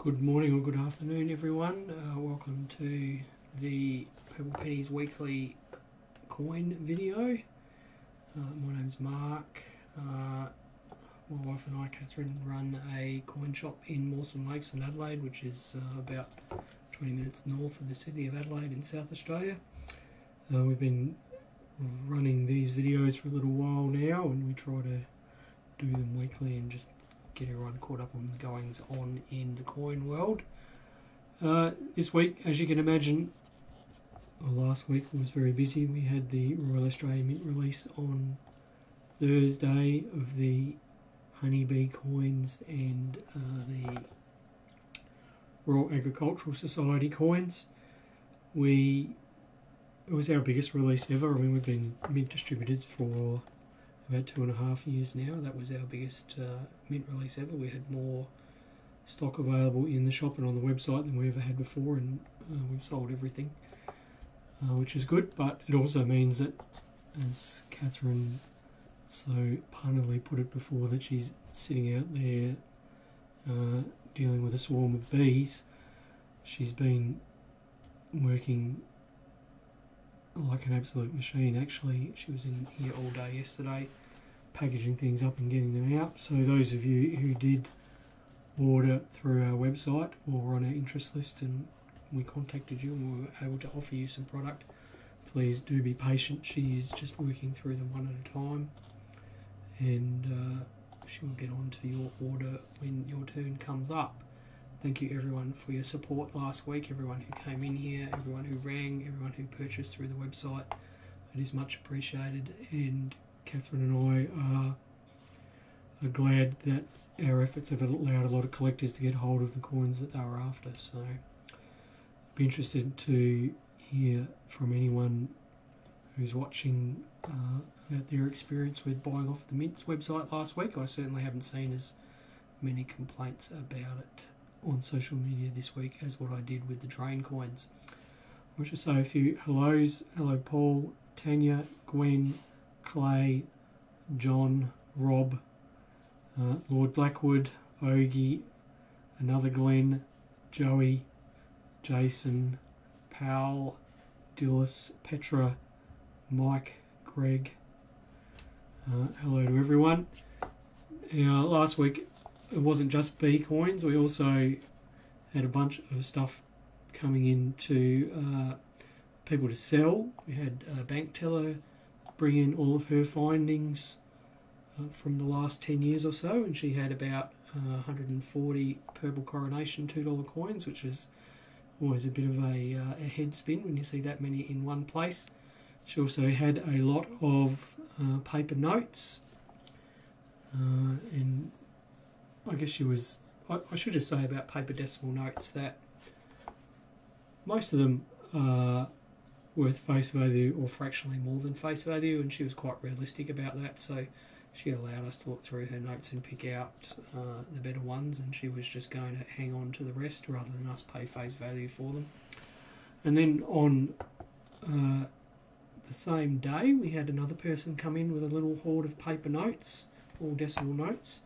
Good morning or good afternoon, everyone. Welcome to the Purple Pennies weekly coin video. My name's Mark. My wife and I, Catherine, run a coin shop in Mawson Lakes in Adelaide, which is about 20 minutes north of the city of Adelaide in South Australia. We've been running these videos for a little while now, and we try to do them weekly and just get everyone caught up on the goings on in the coin world. This week, as you can imagine, last week was very busy. We had the Royal Australian Mint release on Thursday of the Honeybee coins and the Royal Agricultural Society coins. It was our biggest release ever. I mean, we've been mint distributors for about 2.5 years now. That was our biggest mint release ever. We had more stock available in the shop and on the website than we ever had before, and we've sold everything, which is good. But it also means that, as Catherine so punnily put it before, that she's sitting out there dealing with a swarm of bees. She's been working like an absolute machine. Actually, she was in here all day yesterday packaging things up and getting them out. So those of you who did order through our website or were on our interest list and we contacted you and we were able to offer you some product, please do be patient. She is just working through them one at a time, and she will get on to your order when your turn comes up. Thank you everyone for your support last week, everyone who came in here, everyone who rang, everyone who purchased through the website. It is much appreciated, and Catherine and I are glad that our efforts have allowed a lot of collectors to get hold of the coins that they were after. So I'd be interested to hear from anyone who's watching about their experience with buying off the Mint's website last week. I certainly haven't seen as many complaints about it on social media this week as what I did with the train coins. I want to say a few hellos. Hello Paul, Tanya, Gwen, Clay, John, Rob, Lord Blackwood, Ogie, another Glenn, Joey, Jason, Powell, Dillis, Petra, Mike, Greg. Hello to everyone. Last week it wasn't just B coins, we also had a bunch of stuff coming in to people to sell. We had a bank teller bring in all of her findings from the last 10 years or so, and she had about 140 Purple Coronation $2 coins, which is always a bit of a head spin when you see that many in one place. She also had a lot of paper notes, and I guess she was, I should just say about paper decimal notes that most of them are worth face value or fractionally more than face value, and she was quite realistic about that, so she allowed us to look through her notes and pick out the better ones, and she was just going to hang on to the rest rather than us pay face value for them. And then on the same day we had another person come in with a little hoard of paper notes, all decimal notes.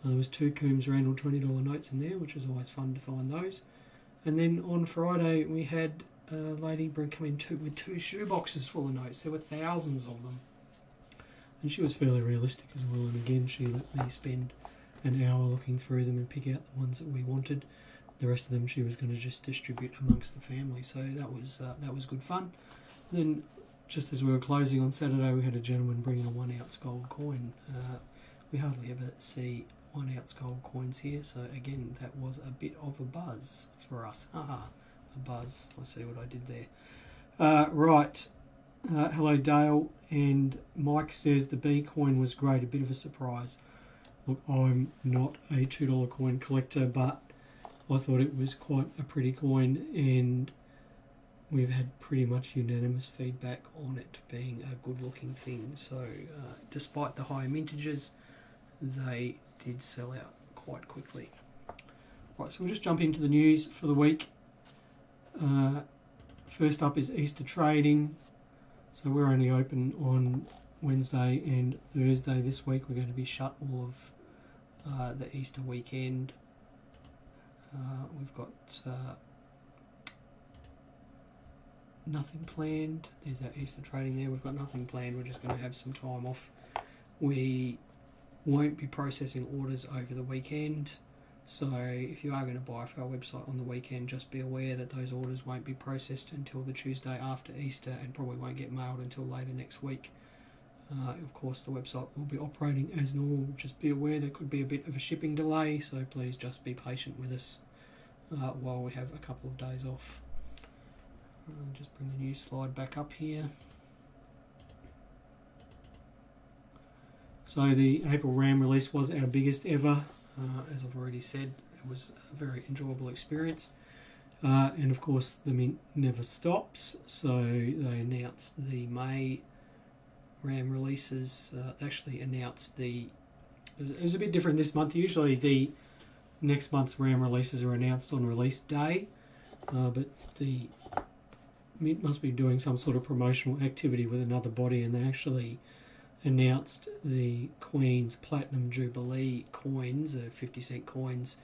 There was 2 Coombs Randall $20 notes in there, which was always fun to find those. And then on Friday we had a lady come in with 2 shoe boxes full of notes. There were thousands of them. And she was fairly realistic as well, and again she let me spend an hour looking through them and pick out the ones that we wanted. The rest of them she was going to just distribute amongst the family, so that was good fun. Then just as we were closing on Saturday, we had a gentleman bring in a 1 ounce gold coin. We hardly ever see 1 ounce gold coins here, so again that was a bit of a buzz for us. A buzz. I see what I did there. Right. Hello Dale, and Mike says the B coin was great, a bit of a surprise. Look, I'm not a $2 coin collector, but I thought it was quite a pretty coin, and we've had pretty much unanimous feedback on it being a good looking thing. So despite the high mintages, they did sell out quite quickly. Right, so we'll just jump into the news for the week. First up is Easter trading. So we're only open on Wednesday and Thursday this week. We're going to be shut all of the Easter weekend. We've got nothing planned. There's our Easter trading there. We've got nothing planned. We're just going to have some time off. We won't be processing orders over the weekend. So if you are going to buy off our website on the weekend, just be aware that those orders won't be processed until the Tuesday after Easter and probably won't get mailed until later next week. Of course, the website will be operating as normal. Just be aware there could be a bit of a shipping delay, so please just be patient with us while we have a couple of days off. Just bring the news slide back up here. So the April RAM release was our biggest ever. As I've already said, it was a very enjoyable experience. And of course, the Mint never stops. So they announced the May RAM releases. They actually announced it was a bit different this month. Usually the next month's RAM releases are announced on release day. But the Mint must be doing some sort of promotional activity with another body, and they actually announced the Queen's Platinum Jubilee coins, 50-cent coins,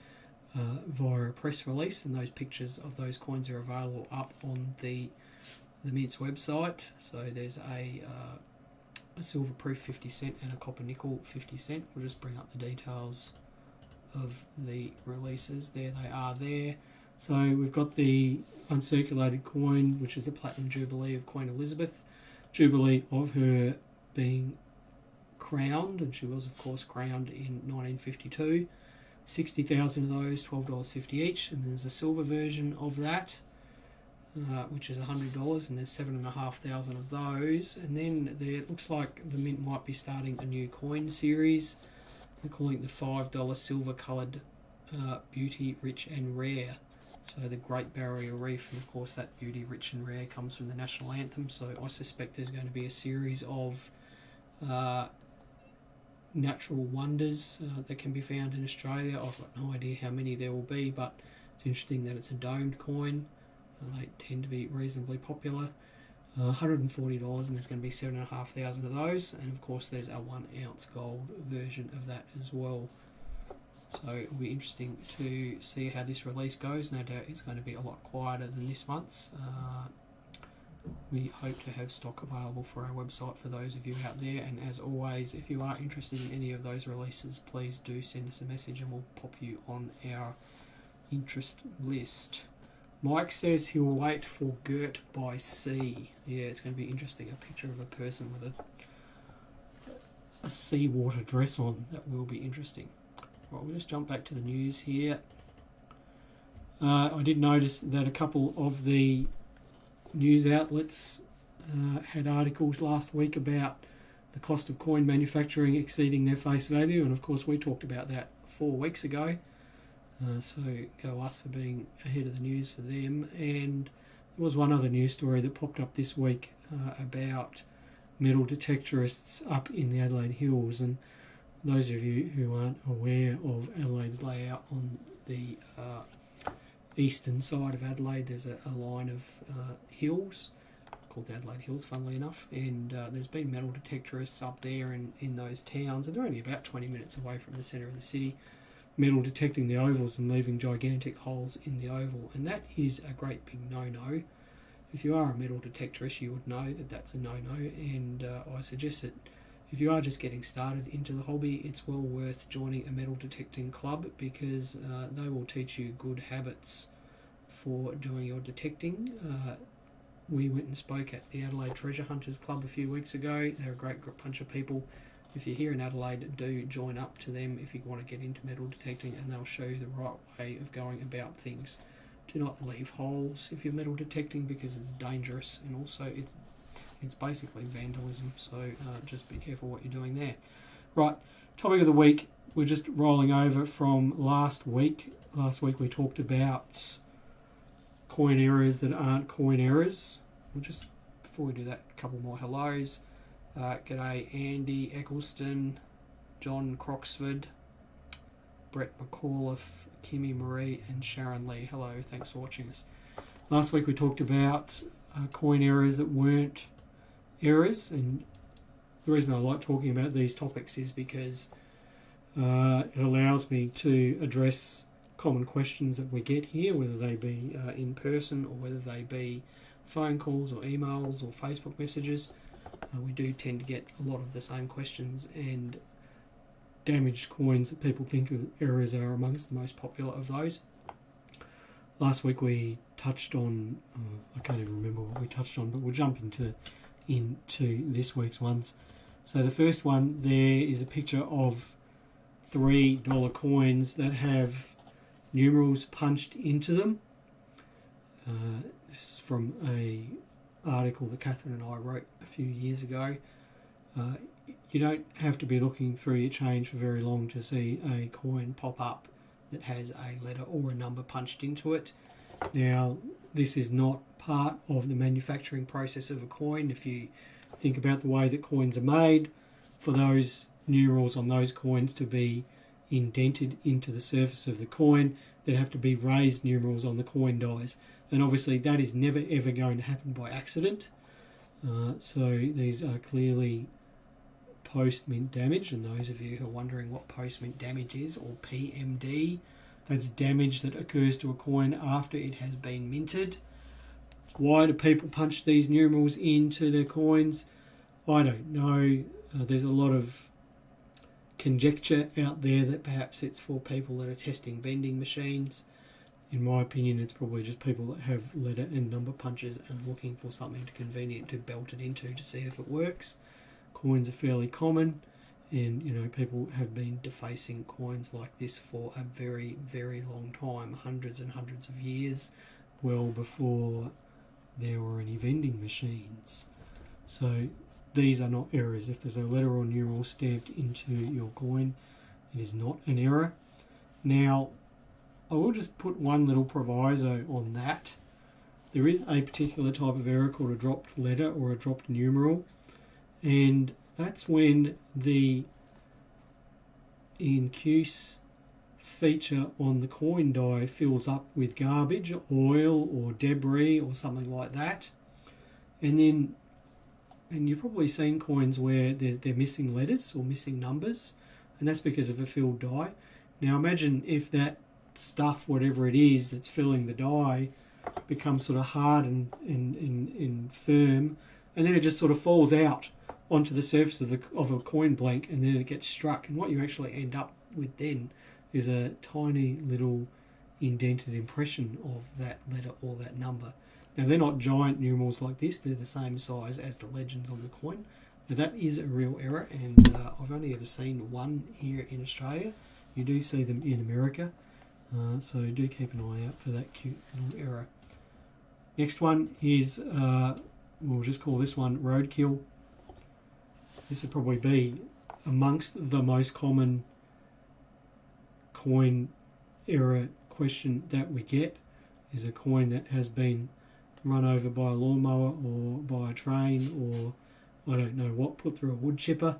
via a press release, and those pictures of those coins are available up on the Mint's website. So there's a silver proof 50 cent and a copper nickel 50 cent. We'll just bring up the details of the releases. There they are there. So we've got the uncirculated coin, which is the Platinum Jubilee of Queen Elizabeth, Jubilee of her being crowned, and she was of course crowned in 1952. 60,000 of those, $12.50 each, and there's a silver version of that, which is $100, and there's 7,500 of those. And then it looks like the Mint might be starting a new coin series. They're calling it the $5 silver coloured Beauty, Rich and Rare. So the Great Barrier Reef, and of course that Beauty, Rich and Rare comes from the national anthem. So I suspect there's going to be a series of natural wonders that can be found in Australia. I've got no idea how many there will be, but it's interesting that it's a domed coin. They tend to be reasonably popular. $140, and there's going to be 7,500 of those, and of course there's a 1 ounce gold version of that as well. So it'll be interesting to see how this release goes. No doubt it's going to be a lot quieter than this month's. We hope to have stock available for our website for those of you out there, and as always, if you are interested in any of those releases, please do send us a message and we'll pop you on our interest list. Mike says he'll wait for Girt by Sea. Yeah, it's going to be interesting. A picture of a person with a seawater dress on. That will be interesting. Right, we'll just jump back to the news here. I did notice that a couple of the news outlets had articles last week about the cost of coin manufacturing exceeding their face value, and of course we talked about that 4 weeks ago. So go us for being ahead of the news for them. And there was one other news story that popped up this week about metal detectorists up in the Adelaide Hills. And those of you who aren't aware of Adelaide's layout, on the eastern side of Adelaide there's a line of hills called the Adelaide Hills, funnily enough, and there's been metal detectorists up there in those towns, and they're only about 20 minutes away from the centre of the city, metal detecting the ovals and leaving gigantic holes in the oval, and that is a great big no-no. If you are a metal detectorist, you would know that that's a no-no, and I suggest that if you are just getting started into the hobby, it's well worth joining a metal detecting club, because they will teach you good habits for doing your detecting. We went and spoke at the Adelaide Treasure Hunters Club a few weeks ago. They're a great bunch of people. If you're here in Adelaide, do join up to them if you want to get into metal detecting, and they'll show you the right way of going about things. Do not leave holes if you're metal detecting, because it's dangerous, and also it's basically vandalism, so just be careful what you're doing there. Right, topic of the week, we're just rolling over from last week. Last week we talked about coin errors that aren't coin errors. We'll just, before we do that, a couple more hellos. G'day Andy Eccleston, John Croxford, Brett McAuliffe, Kimmy Marie and Sharon Lee. Hello, thanks for watching us. Last week we talked about coin errors that weren't errors, and the reason I like talking about these topics is because it allows me to address common questions that we get here, whether they be in person or whether they be phone calls or emails or Facebook messages. We do tend to get a lot of the same questions, and damaged coins that people think of errors are amongst the most popular of those. Last week we touched on, I can't even remember what we touched on, but we'll jump into this week's ones. So the first one there is a picture of $3 coins that have numerals punched into them. This is from a article that Catherine and I wrote a few years ago. You don't have to be looking through your change for very long to see a coin pop up that has a letter or a number punched into it. Now, this is not part of the manufacturing process of a coin. If you think about the way that coins are made, for those numerals on those coins to be indented into the surface of the coin, there'd have to be raised numerals on the coin dies. And obviously that is never ever going to happen by accident. So these are clearly post-mint damage, and those of you who are wondering what post-mint damage is, or PMD, that's damage that occurs to a coin after it has been minted. Why do people punch these numerals into their coins? I don't know. There's a lot of conjecture out there that perhaps it's for people that are testing vending machines. In my opinion, it's probably just people that have letter and number punches and looking for something convenient to belt it into to see if it works. Coins are fairly common, and people have been defacing coins like this for a very, very long time, hundreds and hundreds of years, well before there were any vending machines. So these are not errors. If there's a letter or numeral stamped into your coin, it is not an error. Now, I will just put one little proviso on that. There is a particular type of error called a dropped letter or a dropped numeral, and that's when the incuse feature on the coin die fills up with garbage, oil or debris or something like that, and you've probably seen coins where they're missing letters or missing numbers, and that's because of a filled die. Now imagine if that stuff, whatever it is that's filling the die, becomes sort of hard and firm, and then it just sort of falls out onto the surface of a coin blank, and then it gets struck, and what you actually end up with then is a tiny little indented impression of that letter or that number. Now they're not giant numerals like this, they're the same size as the legends on the coin. Now that is a real error, and I've only ever seen one here in Australia. You do see them in America, so do keep an eye out for that cute little error. Next one is, we'll just call this one roadkill. This would probably be amongst the most common coin error question that we get, is a coin that has been run over by a lawnmower or by a train or I don't know what, put through a wood chipper,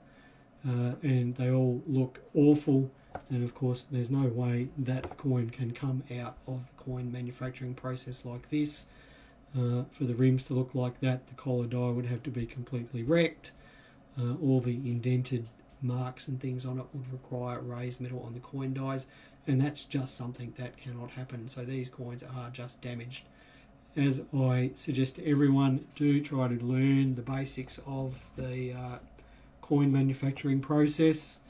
and they all look awful, and of course there's no way that a coin can come out of the coin manufacturing process like this. For the rims to look like that, the collar die would have to be completely wrecked. All the indented marks and things on it would require raised metal on the coin dies, and that's just something that cannot happen. So these coins are just damaged. As I suggest to everyone, do try to learn the basics of the coin manufacturing process,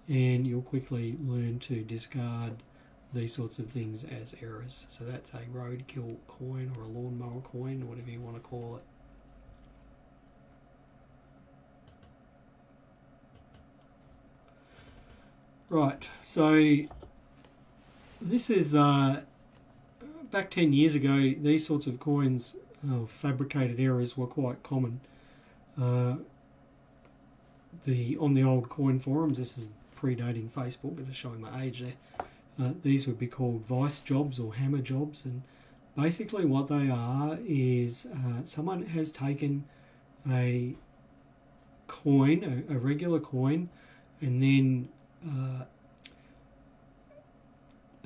and you'll quickly learn to discard these sorts of things as errors. So that's a roadkill coin or a lawnmower coin, or whatever you want to call it. Right, so this is back 10 years ago, these sorts of coins, fabricated errors, were quite common. On the old coin forums, this is predating Facebook, but just showing my age there, these would be called vice jobs or hammer jobs, and basically what they are is someone has taken a coin, a regular coin, and then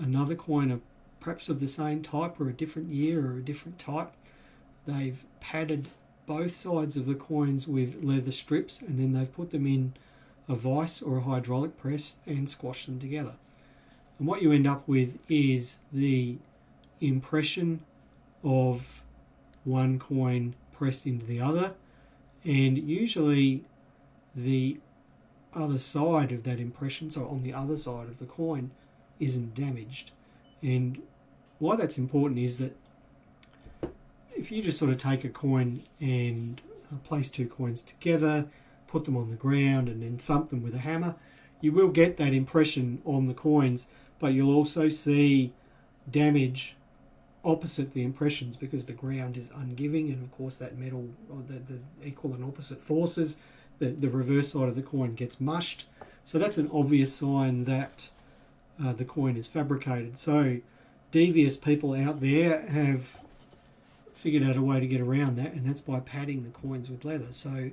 another coin, perhaps of the same type or a different year or a different type. They've padded both sides of the coins with leather strips, and then they've put them in a vice or a hydraulic press and squashed them together. And what you end up with is the impression of one coin pressed into the other, and usually the other side of that impression, so on the other side of the coin, isn't damaged. And why that's important is that if you just sort of take a coin and place two coins together, put them on the ground and then thump them with a hammer, you will get that impression on the coins, but you'll also see damage opposite the impressions because the ground is ungiving, and of course that metal, or the equal and opposite forces, the reverse side of the coin gets mushed. So that's an obvious sign that the coin is fabricated. So devious people out there have figured out a way to get around that, and that's by padding the coins with leather. So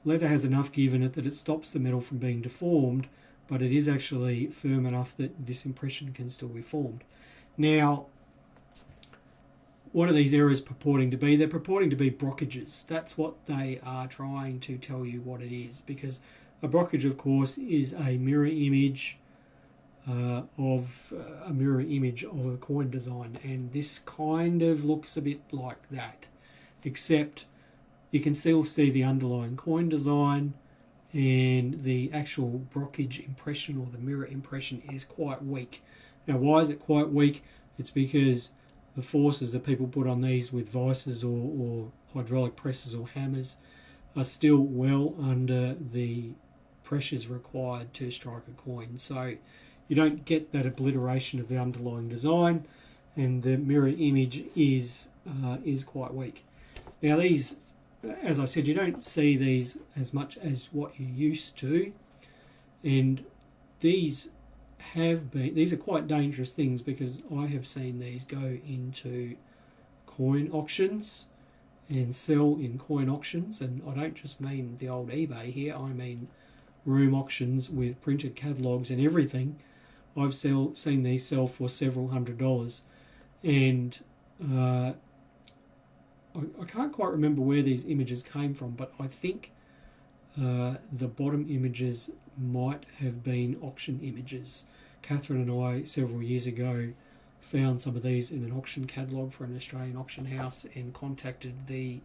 leather has enough give in it that it stops the metal from being deformed, but it is actually firm enough that this impression can still be formed. Now, what are these errors purporting to be? They're purporting to be brockages. That's what they are trying to tell you what it is, because a brockage, of course, is a mirror image of a coin design, and this kind of looks a bit like that, except you can still see the underlying coin design, and the actual brockage impression or the mirror impression is quite weak. Now, why is it quite weak? It's because the forces that people put on these with vices or hydraulic presses or hammers are still well under the pressures required to strike a coin. So you don't get that obliteration of the underlying design, and the mirror image is quite weak. Now these, as I said, you don't see these as much as what you used to, and these are quite dangerous things, because I have seen these go into coin auctions and sell in coin auctions, and I don't just mean the old eBay here, I mean room auctions with printed catalogues and everything. I've seen these sell for several $100s, and I can't quite remember where these images came from, but I think the bottom images might have been auction images. Catherine and I, several years ago, found some of these in an auction catalogue for an Australian auction house and contacted the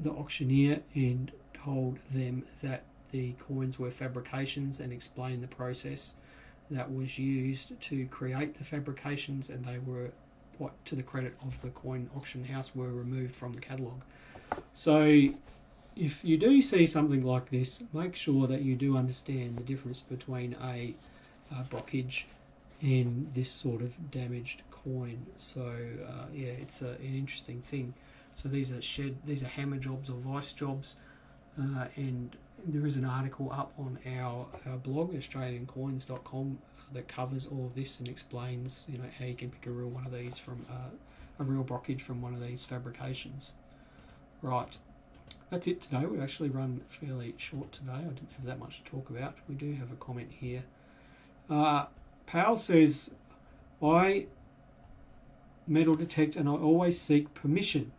auctioneer and told them that the coins were fabrications and explained the process that was used to create the fabrications, and they were, quite to the credit of the coin auction house, were removed from the catalogue. So if you do see something like this, make sure that you do understand the difference between a brockage and this sort of damaged coin. So yeah, it's an interesting thing. So these are hammer jobs or vice jobs, and there is an article up on our blog, australiancoins.com, that covers all of this and explains, how you can pick a real one of these from a real brockage from one of these fabrications. Right. That's it today. We've actually run fairly short today. I didn't have that much to talk about. We do have a comment here. Pal says, I metal detect and I always seek permission.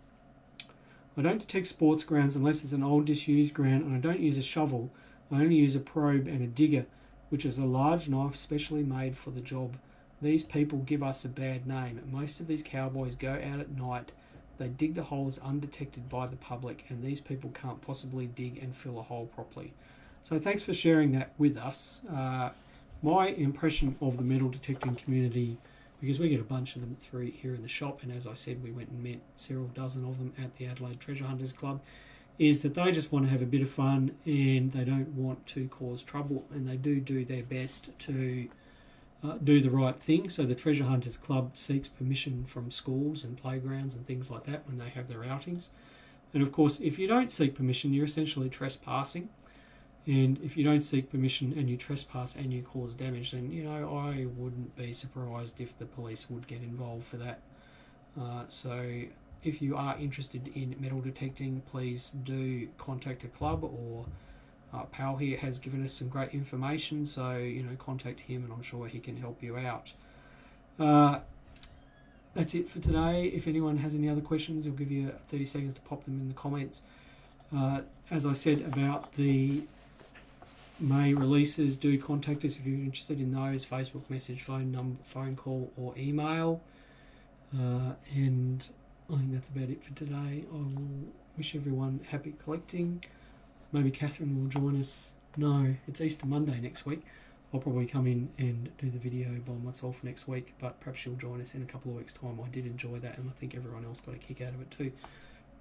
I don't detect sports grounds unless it's an old disused ground, and I don't use a shovel. I only use a probe and a digger, which is a large knife specially made for the job. These people give us a bad name. Most of these cowboys go out at night. They dig the holes undetected by the public, and these people can't possibly dig and fill a hole properly. So thanks for sharing that with us. My impression of the metal detecting community, because we get a bunch of them through here in the shop, and as I said, we went and met several dozen of them at the Adelaide Treasure Hunters Club, is that they just want to have a bit of fun and they don't want to cause trouble, and they do their best to do the right thing. So the Treasure Hunters Club seeks permission from schools and playgrounds and things like that when they have their outings. And of course, if you don't seek permission, you're essentially trespassing. And if you don't seek permission and you trespass and you cause damage, then, I wouldn't be surprised if the police would get involved for that. So if you are interested in metal detecting, please do contact a club, or Pal here has given us some great information, so contact him and I'm sure he can help you out. That's it for today. If anyone has any other questions, I'll give you 30 seconds to pop them in the comments. As I said about the May releases, do contact us if you're interested in those. Facebook message, phone call, or email. And I think that's about it for today. I will wish everyone happy collecting. Maybe Catherine will join us. No, it's Easter Monday next week. I'll probably come in and do the video by myself next week, but perhaps she'll join us in a couple of weeks' time. I did enjoy that, and I think everyone else got a kick out of it too.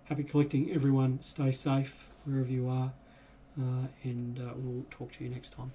Happy collecting, everyone. Stay safe wherever you are, and we'll talk to you next time.